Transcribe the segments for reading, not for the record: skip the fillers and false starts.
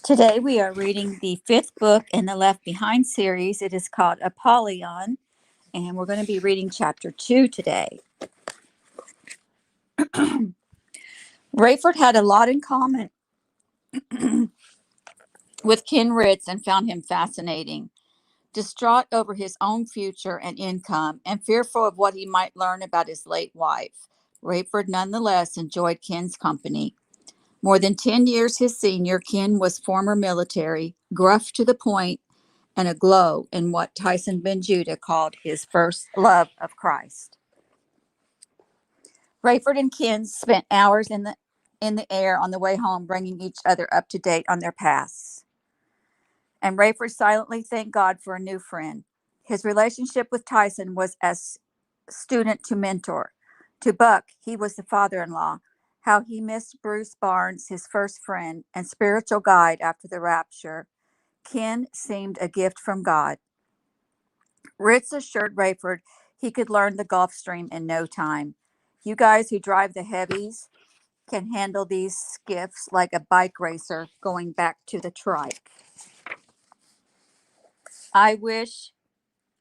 Today we are reading the fifth book in the Left Behind series. It is called Apollyon, and we're going to be reading chapter 2 today. Rayford had a lot in common with Ken Ritz and found him fascinating. Distraught over his own future and income and fearful of what he might learn about his late wife, Rayford nonetheless enjoyed Ken's company. More than 10 years his senior, Ken was former military, gruff to the point, and aglow in what Tyson Ben Judah called his first love of Christ. Rayford and Ken spent hours in the air on the way home, bringing each other up to date on their pasts. And Rayford silently thanked God for a new friend. His relationship with Tyson was as student to mentor. To Buck, he was the father-in-law. How he missed Bruce Barnes, his first friend and spiritual guide after the rapture. Ken seemed a gift from God. Ritz assured Rayford he could learn the Gulf Stream in no time. You guys who drive the heavies can handle these skiffs like a bike racer going back to the trike. I wish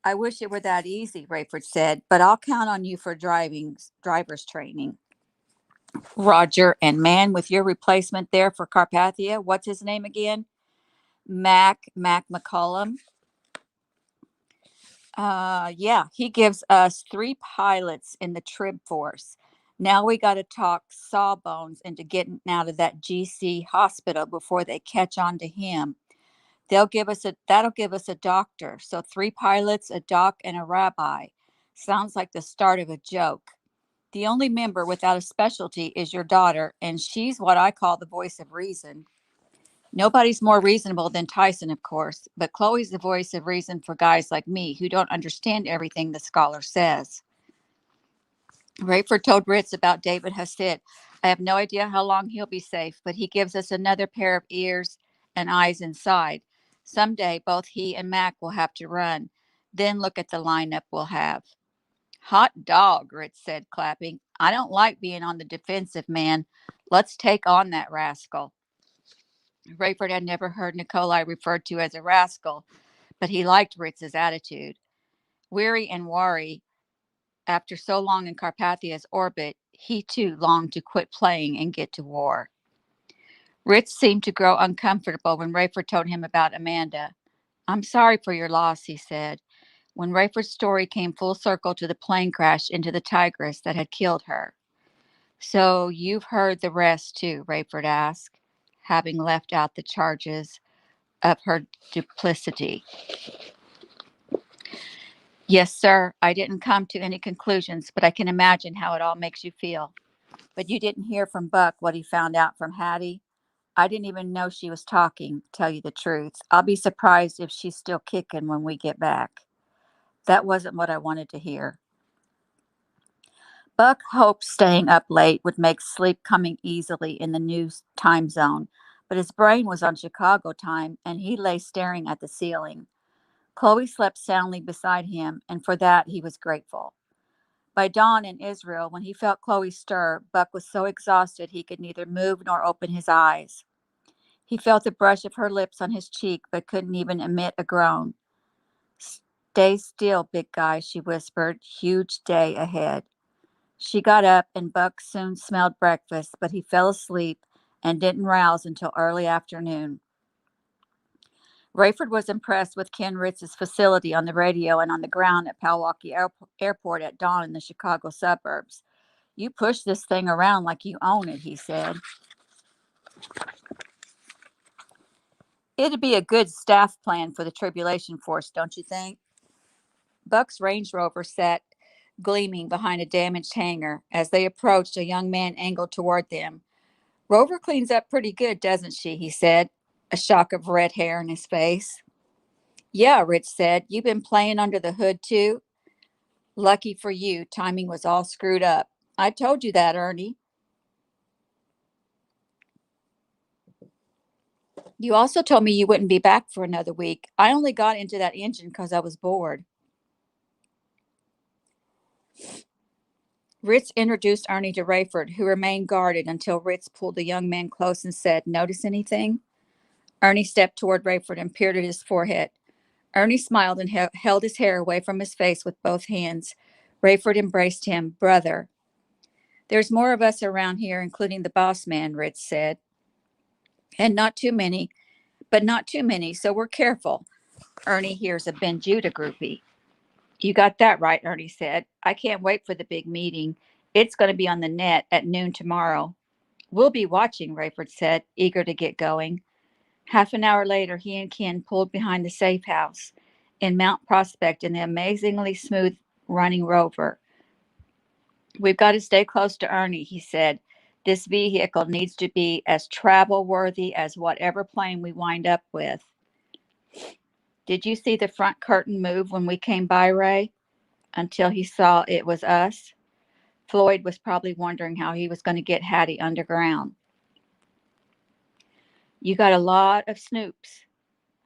it were that easy, Rayford said, but I'll count on you for driver's training. Roger, and man, with your replacement there for Carpathia, what's his name again? Mac McCullum. Yeah, he gives us 3 pilots in the trib force. Now we got to talk Sawbones into getting out of that GC hospital before they catch on to him. That'll give us a doctor. So 3 pilots, a doc, and a rabbi. Sounds like the start of a joke. The only member without a specialty is your daughter, and she's what I call the voice of reason. Nobody's more reasonable than Tyson, of course, but Chloe's the voice of reason for guys like me who don't understand everything the scholar says. Rayford told Ritz about David Hassid. I have no idea how long he'll be safe, but he gives us another pair of ears and eyes inside. Someday, both he and Mac will have to run. Then look at the lineup we'll have. Hot dog, Ritz said, clapping. I don't like being on the defensive, man. Let's take on that rascal. Rayford had never heard Nikolai referred to as a rascal, but he liked Ritz's attitude. Weary and wary, after so long in Carpathia's orbit, he too longed to quit playing and get to war. Ritz seemed to grow uncomfortable when Rayford told him about Amanda. I'm sorry for your loss, he said, when Rayford's story came full circle to the plane crash into the Tigris that had killed her. So you've heard the rest too, Rayford asked, having left out the charges of her duplicity. Yes, sir. I didn't come to any conclusions, but I can imagine how it all makes you feel. But you didn't hear from Buck what he found out from Hattie? I didn't even know she was talking, tell you the truth. I'll be surprised if she's still kicking when we get back. That wasn't what I wanted to hear. Buck hoped staying up late would make sleep coming easily in the new time zone, but his brain was on Chicago time and he lay staring at the ceiling. Chloe slept soundly beside him, and for that he was grateful. By dawn in Israel, when he felt Chloe stir, Buck was so exhausted he could neither move nor open his eyes. He felt the brush of her lips on his cheek, but couldn't even emit a groan. Stay still, big guy, she whispered. Huge day ahead. She got up, and Buck soon smelled breakfast, but he fell asleep and didn't rouse until early afternoon. Rayford was impressed with Ken Ritz's facility on the radio and on the ground at Palwaukee Airport at dawn in the Chicago suburbs. You push this thing around like you own it, he said. It'd be a good staff plan for the tribulation force, don't you think? Buck's Range Rover sat gleaming behind a damaged hangar. As they approached, a young man angled toward them. Rover cleans up pretty good, doesn't she? He said, a shock of red hair in his face. Yeah, Rich said. You've been playing under the hood, too? Lucky for you, timing was all screwed up. I told you that, Ernie. You also told me you wouldn't be back for another week. I only got into that engine because I was bored. Ritz introduced Ernie to Rayford, who remained guarded until Ritz pulled the young man close and said, Notice anything? Ernie stepped toward Rayford and peered at his forehead. Ernie smiled and held his hair away from his face with both hands. Rayford embraced him. Brother. There's more of us around here, including the boss man, Ritz said. And not too many, so we're careful. Ernie here's a Ben Judah groupie. You got that right, Ernie said. I can't wait for the big meeting. It's going to be on the net at noon tomorrow. We'll be watching, Rayford said, eager to get going. Half an hour later, he and Ken pulled behind the safe house in Mount Prospect in the amazingly smooth running Rover. We've got to stay close to Ernie, he said. This vehicle needs to be as travel worthy as whatever plane we wind up with. Did you see the front curtain move when we came by, Ray? Until he saw it was us. Floyd was probably wondering how he was going to get Hattie underground. You got a lot of snoops.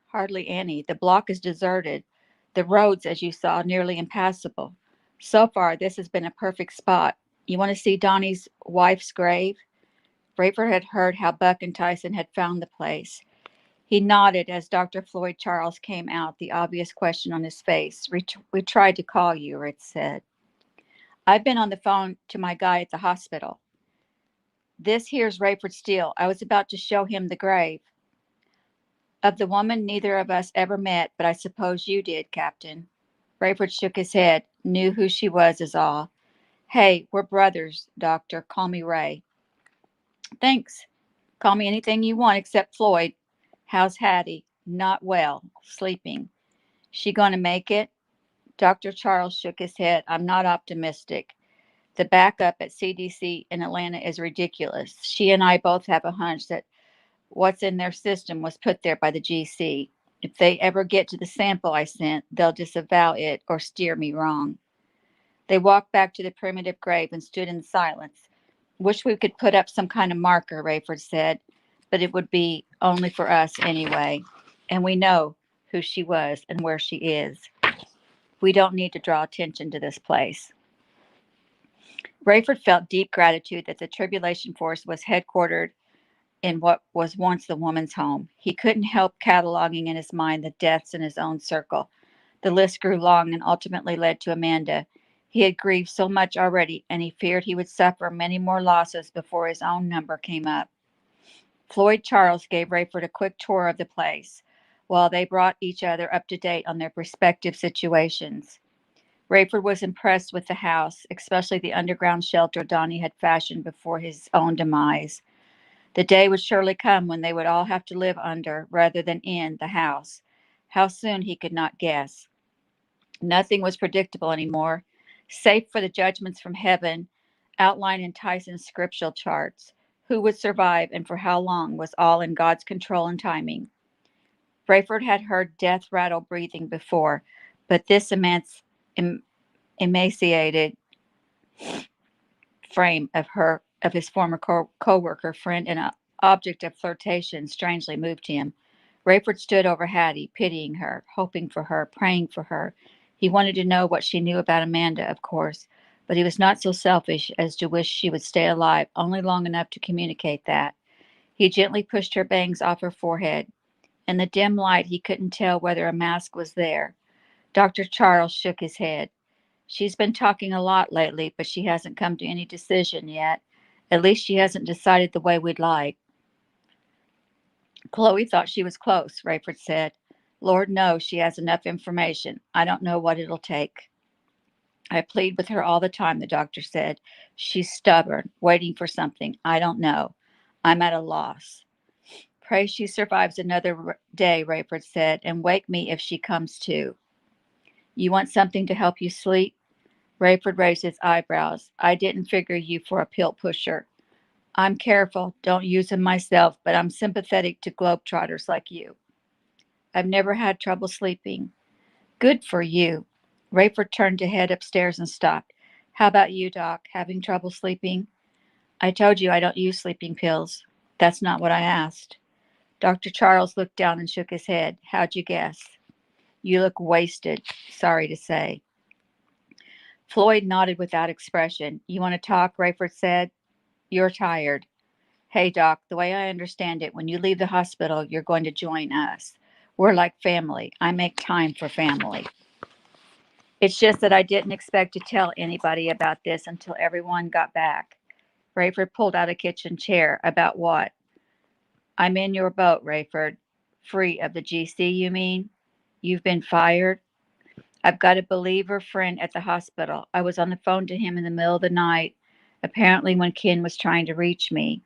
Hardly any. The block is deserted. The roads, as you saw, nearly impassable. So far, this has been a perfect spot. You want to see Donnie's wife's grave? Rayford had heard how Buck and Tyson had found the place. He nodded as Dr. Floyd Charles came out, the obvious question on his face. We tried to call you, Ritz said. I've been on the phone to my guy at the hospital. This here's Rayford Steele. I was about to show him the grave. Of the woman neither of us ever met, but I suppose you did, Captain. Rayford shook his head, knew who she was is all. Hey, we're brothers, Doctor. Call me Ray. Thanks. Call me anything you want except Floyd. How's Hattie? Not well. Sleeping. She gonna make it? Dr. Charles shook his head. I'm not optimistic. The backup at CDC in Atlanta is ridiculous. She and I both have a hunch that what's in their system was put there by the GC. If they ever get to the sample I sent, they'll disavow it or steer me wrong. They walked back to the primitive grave and stood in silence. Wish we could put up some kind of marker, Rayford said, but it would be only for us anyway. And we know who she was and where she is. We don't need to draw attention to this place. Rayford felt deep gratitude that the Tribulation Force was headquartered in what was once the woman's home. He couldn't help cataloging in his mind the deaths in his own circle. The list grew long and ultimately led to Amanda. He had grieved so much already, and he feared he would suffer many more losses before his own number came up. Floyd Charles gave Rayford a quick tour of the place, while they brought each other up to date on their respective situations. Rayford was impressed with the house, especially the underground shelter Donnie had fashioned before his own demise. The day would surely come when they would all have to live under, rather than in, the house. How soon he could not guess. Nothing was predictable anymore, save for the judgments from heaven outlined in Tyson's scriptural charts. Who would survive and for how long was all in God's control and timing. Rayford had heard death rattle breathing before, but this emaciated frame of his former co-worker friend and an object of flirtation strangely moved him. Rayford stood over Hattie, pitying her, hoping for her, praying for her. He wanted to know what she knew about Amanda, of course, but he was not so selfish as to wish she would stay alive only long enough to communicate that. He gently pushed her bangs off her forehead. In the dim light, he couldn't tell whether a mask was there. Dr. Charles shook his head. She's been talking a lot lately, but she hasn't come to any decision yet. At least she hasn't decided the way we'd like. Chloe thought she was close, Rayford said. Lord knows she has enough information. I don't know what it'll take. I plead with her all the time, the doctor said. She's stubborn, waiting for something. I don't know. I'm at a loss. Pray she survives another day, Rayford said, and wake me if she comes to. You want something to help you sleep? Rayford raised his eyebrows. I didn't figure you for a pill pusher. I'm careful, don't use them myself, but I'm sympathetic to globetrotters like you. I've never had trouble sleeping. Good for you. Rayford turned to head upstairs and stopped. How about you, Doc? Having trouble sleeping? I told you I don't use sleeping pills. That's not what I asked. Dr. Charles looked down and shook his head. How'd you guess? You look wasted, sorry to say. Floyd nodded without expression. You want to talk? Rayford said. You're tired. Hey, Doc, the way I understand it, when you leave the hospital, you're going to join us. We're like family. I make time for family. It's just that I didn't expect to tell anybody about this until everyone got back. Rayford pulled out a kitchen chair. About what? I'm in your boat, Rayford. Free of the GC, you mean? You've been fired? I've got a believer friend at the hospital. I was on the phone to him in the middle of the night, apparently when Ken was trying to reach me.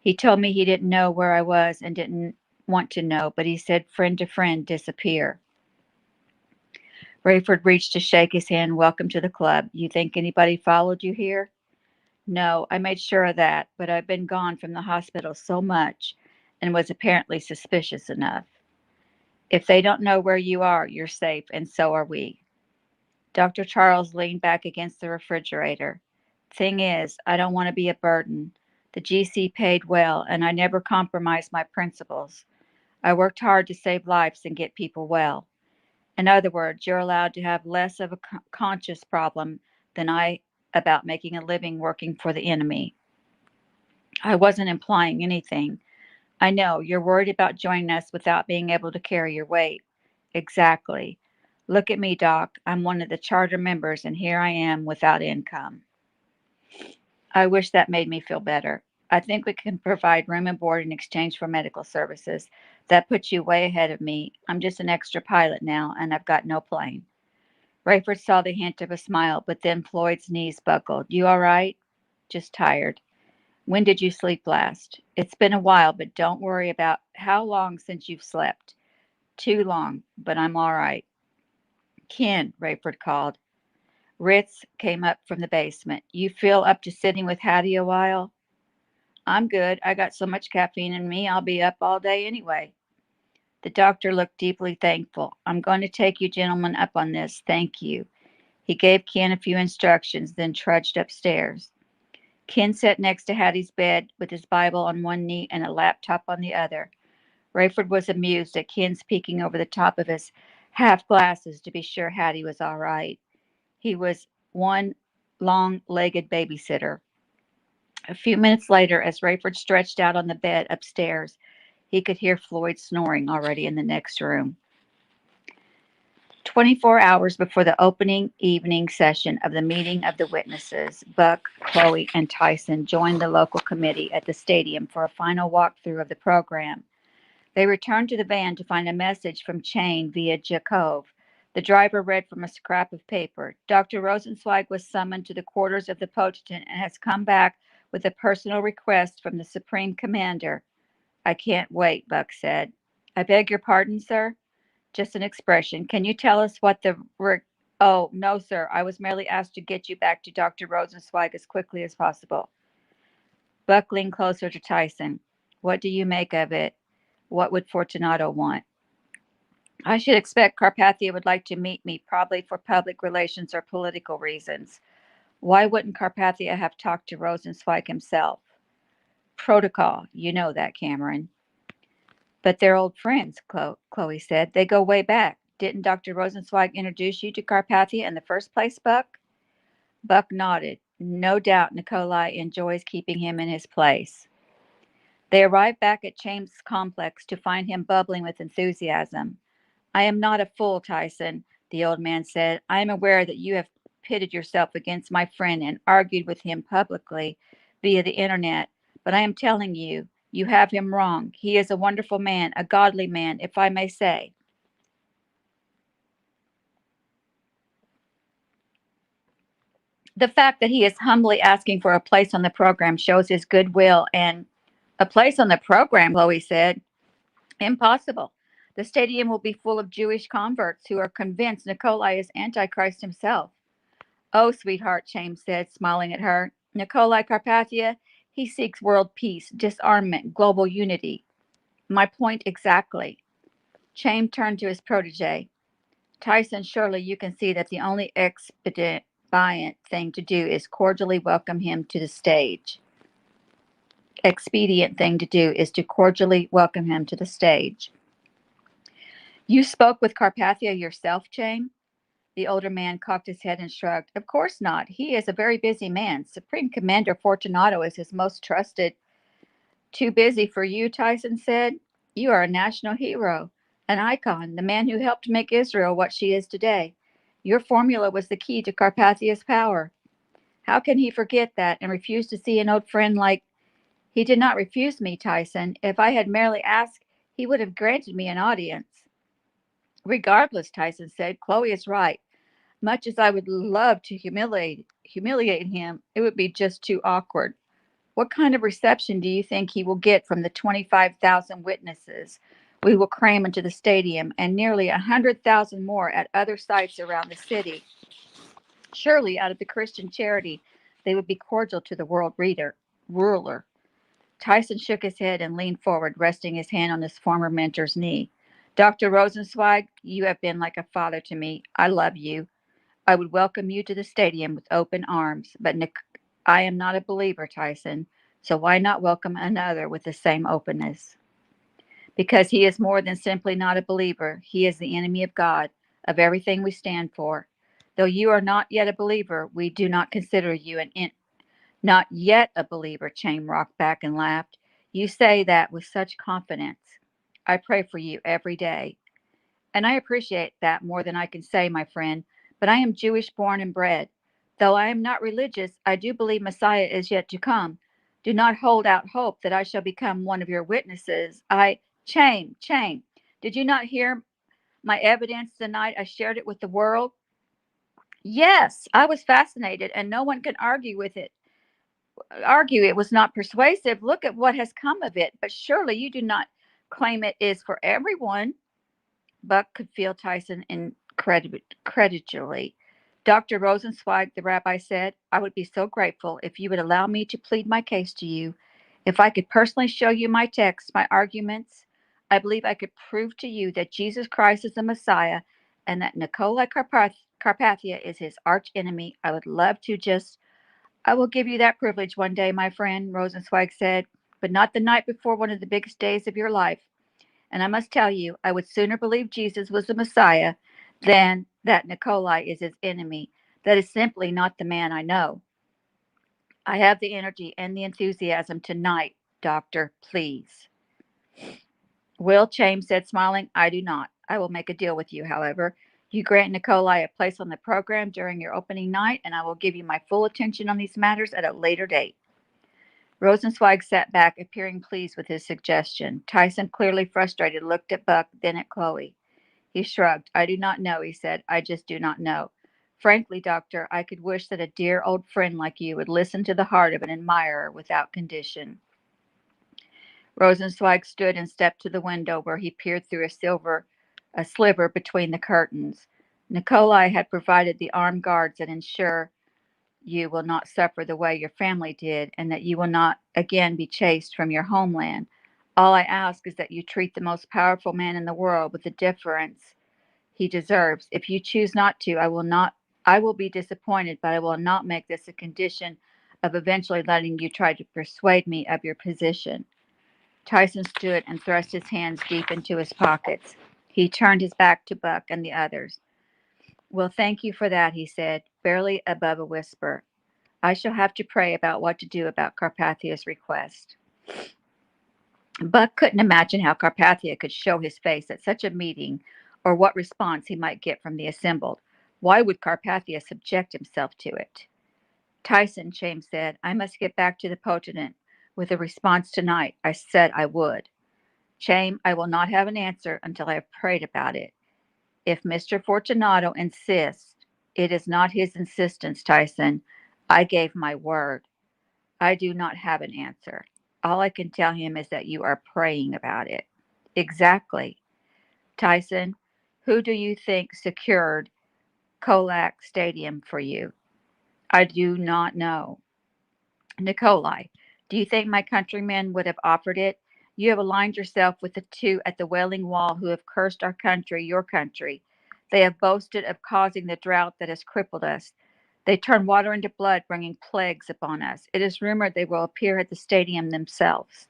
He told me he didn't know where I was and didn't want to know, but he said friend to friend disappear. Rayford reached to shake his hand. Welcome to the club. You think anybody followed you here? No, I made sure of that, but I've been gone from the hospital so much and was apparently suspicious enough. If they don't know where you are, you're safe, and so are we. Dr. Charles leaned back against the refrigerator. Thing is, I don't want to be a burden. The GC paid well, and I never compromised my principles. I worked hard to save lives and get people well. In other words, you're allowed to have less of a conscious problem than I about making a living working for the enemy. I wasn't implying anything. I know you're worried about joining us without being able to carry your weight. Exactly. Look at me, Doc. I'm one of the charter members, and here I am without income. I wish that made me feel better. I think we can provide room and board in exchange for medical services. That puts you way ahead of me. I'm just an extra pilot now, and I've got no plane. Rayford saw the hint of a smile, but then Floyd's knees buckled. You all right? Just tired. When did you sleep last? It's been a while, but don't worry about how long since you've slept. Too long, but I'm all right. Ken, Rayford called. Ritz came up from the basement. You feel up to sitting with Hattie a while? I'm good. I got so much caffeine in me, I'll be up all day anyway. The doctor looked deeply thankful. I'm going to take you gentlemen up on this. Thank you. He gave Ken a few instructions, then trudged upstairs. Ken sat next to Hattie's bed with his Bible on one knee and a laptop on the other. Rayford was amused at Ken's peeking over the top of his half glasses to be sure Hattie was all right. He was one long legged babysitter. A few minutes later, as Rayford stretched out on the bed upstairs, he could hear Floyd snoring already in the next room. 24 hours before the opening evening session of the meeting of the witnesses, Buck, Chloe, and Tyson joined the local committee at the stadium for a final walkthrough of the program. They returned to the van to find a message from Chain via Jacob. The driver read from a scrap of paper. Dr. Rosenzweig was summoned to the quarters of the Potent and has come back with a personal request from the Supreme Commander. I can't wait, Buck said. I beg your pardon, sir? Just an expression. Can you tell us what the... Oh, no, sir. I was merely asked to get you back to Dr. Rosenzweig as quickly as possible. Buck leaned closer to Tyson. What do you make of it? What would Fortunato want? I should expect Carpathia would like to meet me, probably for public relations or political reasons. Why wouldn't Carpathia have talked to Rosenzweig himself? Protocol. You know that, Cameron. But they're old friends, Chloe said. They go way back. Didn't Dr. Rosenzweig introduce you to Carpathia in the first place, Buck? Buck nodded. No doubt Nikolai enjoys keeping him in his place. They arrived back at Chaim's complex to find him bubbling with enthusiasm. I am not a fool, Tyson, the old man said. I am aware that you have pitted yourself against my friend and argued with him publicly via the internet, but I am telling you, you have him wrong. He is a wonderful man, a godly man, if I may say. The fact that he is humbly asking for a place on the program shows his goodwill and a place on the program, Chloe said. Impossible. The stadium will be full of Jewish converts who are convinced Nikolai is Antichrist himself. Oh, sweetheart, James said, smiling at her. Nikolai Carpathia, he seeks world peace, disarmament, global unity. My point exactly. Chaim turned to his protege. Tyson, surely you can see that the only expedient thing to do is cordially welcome him to the stage. Expedient thing to do is to cordially welcome him to the stage. You spoke with Carpathia yourself, Chaim? The older man cocked his head and shrugged. Of course not. He is a very busy man. Supreme Commander Fortunato is his most trusted. Too busy for you, Tyson said. You are a national hero, an icon, the man who helped make Israel what she is today. Your formula was the key to Carpathia's power. How can he forget that and refuse to see an old friend like he did not refuse me, Tyson. If I had merely asked, he would have granted me an audience. Regardless, Tyson said, Chloe is right. Much as I would love to humiliate him, it would be just too awkward. What kind of reception do you think he will get from the 25,000 witnesses we will cram into the stadium and nearly 100,000 more at other sites around the city? Surely, out of the Christian charity, they would be cordial to the ruler. Tyson shook his head and leaned forward, resting his hand on his former mentor's knee. Dr. Rosenzweig, you have been like a father to me. I love you. I would welcome you to the stadium with open arms, but I am not a believer, Tyson, so why not welcome another with the same openness? Because he is more than simply not a believer. He is the enemy of God, of everything we stand for. Though you are not yet a believer, we do not consider you not yet a believer, Chaim rocked back and laughed. You say that with such confidence. I pray for you every day. And I appreciate that more than I can say, my friend. But I am Jewish born and bred. Though I am not religious, I do believe Messiah is yet to come. Do not hold out hope that I shall become one of your witnesses. Chaim, did you not hear my evidence the night I shared it with the world? Yes, I was fascinated, and no one can argue it was not persuasive. Look at what has come of it. But surely you do not claim it is for everyone. Buck could feel Tyson incredulously. Dr. Rosenzweig, the rabbi said, I would be so grateful if you would allow me to plead my case to you. If I could personally show you my texts, my arguments, I believe I could prove to you that Jesus Christ is the Messiah and that Nikolai Carpathia is his arch enemy. I will give you that privilege one day, my friend, Rosenzweig said, but not the night before one of the biggest days of your life. And I must tell you, I would sooner believe Jesus was the Messiah than that Nikolai is his enemy. That is simply not the man I know. I have the energy and the enthusiasm tonight, Doctor, please. Will, Chaim said, smiling, I do not. I will make a deal with you, however. You grant Nikolai a place on the program during your opening night, and I will give you my full attention on these matters at a later date. Rosenzweig sat back, appearing pleased with his suggestion. Tyson, clearly frustrated, looked at Buck, then at Chloe. He shrugged. I do not know, he said. I just do not know. Frankly, Doctor, I could wish that a dear old friend like you would listen to the heart of an admirer without condition. Rosenzweig stood and stepped to the window where he peered through a sliver between the curtains. Nikolai had provided the armed guards that ensure you will not suffer the way your family did, and that you will not again be chased from your homeland. All I ask is that you treat the most powerful man in the world with the deference he deserves. If you choose not to, I will be disappointed, but I will not make this a condition of eventually letting you try to persuade me of your position. Tyson stood and thrust his hands deep into his pockets. He turned his back to Buck and the others. Well, thank you for that, he said, barely above a whisper. I shall have to pray about what to do about Carpathia's request. Buck couldn't imagine how Carpathia could show his face at such a meeting or what response he might get from the assembled. Why would Carpathia subject himself to it? Tyson, James said, I must get back to the Potentate with a response tonight. I said I would. Chaim, I will not have an answer until I have prayed about it. If Mr. Fortunato insists, it is not his insistence, Tyson. I gave my word. I do not have an answer. All I can tell him is that you are praying about it. Exactly. Tyson, who do you think secured Kolak Stadium for you? I do not know. Nikolai, do you think my countrymen would have offered it? You have aligned yourself with the two at the Wailing Wall who have cursed our country, your country. They have boasted of causing the drought that has crippled us. They turn water into blood, bringing plagues upon us. It is rumored they will appear at the stadium themselves.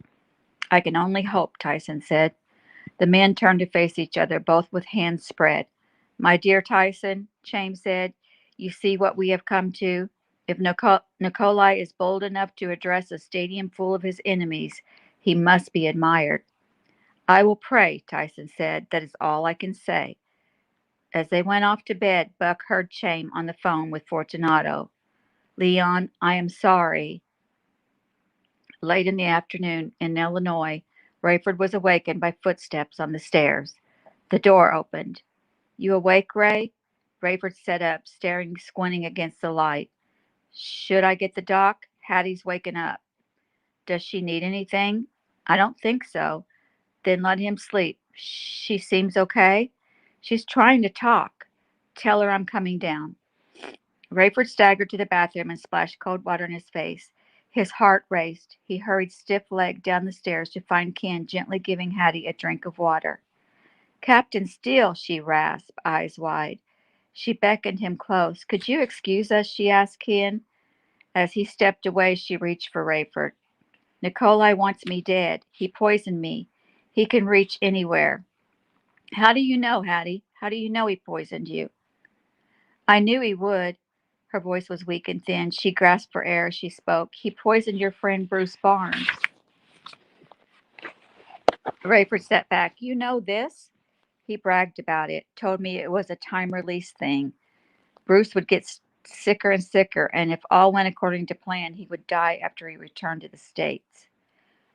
I can only hope, Tyson said. The men turned to face each other, both with hands spread. My dear Tyson, James said, you see what we have come to. If Nikolai is bold enough to address a stadium full of his enemies, He must be admired. I will pray, Tyson said. That is all I can say. As they went off to bed, Buck heard Chame on the phone with Fortunato. Leon, I am sorry. Late in the afternoon in Illinois, Rayford was awakened by footsteps on the stairs. The door opened. You awake, Ray? Rayford sat up, staring, squinting against the light. Should I get the doc? Hattie's waking up. Does she need anything? I don't think so. Then let him sleep. She seems okay. She's trying to talk. Tell her I'm coming down. Rayford staggered to the bathroom and splashed cold water in his face. His heart raced. He hurried stiff-legged down the stairs to find Ken gently giving Hattie a drink of water. Captain Steele, she rasped, eyes wide. She beckoned him close. Could you excuse us? She asked Ken. As he stepped away, she reached for Rayford. Nikolai wants me dead. He poisoned me. He can reach anywhere. How do you know, Hattie? How do you know he poisoned you? I knew he would. Her voice was weak and thin. She grasped for air as she spoke. He poisoned your friend Bruce Barnes. Rayford sat back. You know this? He bragged about it, told me it was a time release thing. Bruce would get sicker and sicker, and if all went according to plan, he would die after he returned to the States.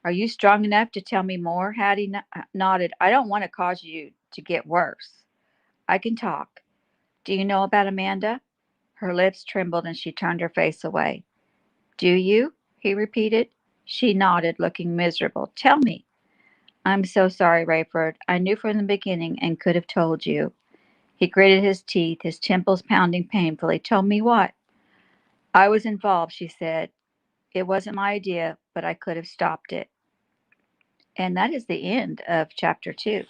Are you strong enough to tell me more? Hattie nodded. I don't want to cause you to get worse. I can talk. Do you know about Amanda? Her lips trembled and she turned her face away. Do you? He repeated. She nodded, looking miserable. Tell me. I'm so sorry, Rayford. I knew from the beginning and could have told you. He gritted his teeth, his temples pounding painfully. Told me what? I was involved, she said. It wasn't my idea, but I could have stopped it. And that is the end of chapter 2.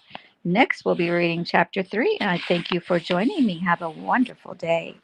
Next, we'll be reading chapter 3, and I thank you for joining me. Have a wonderful day.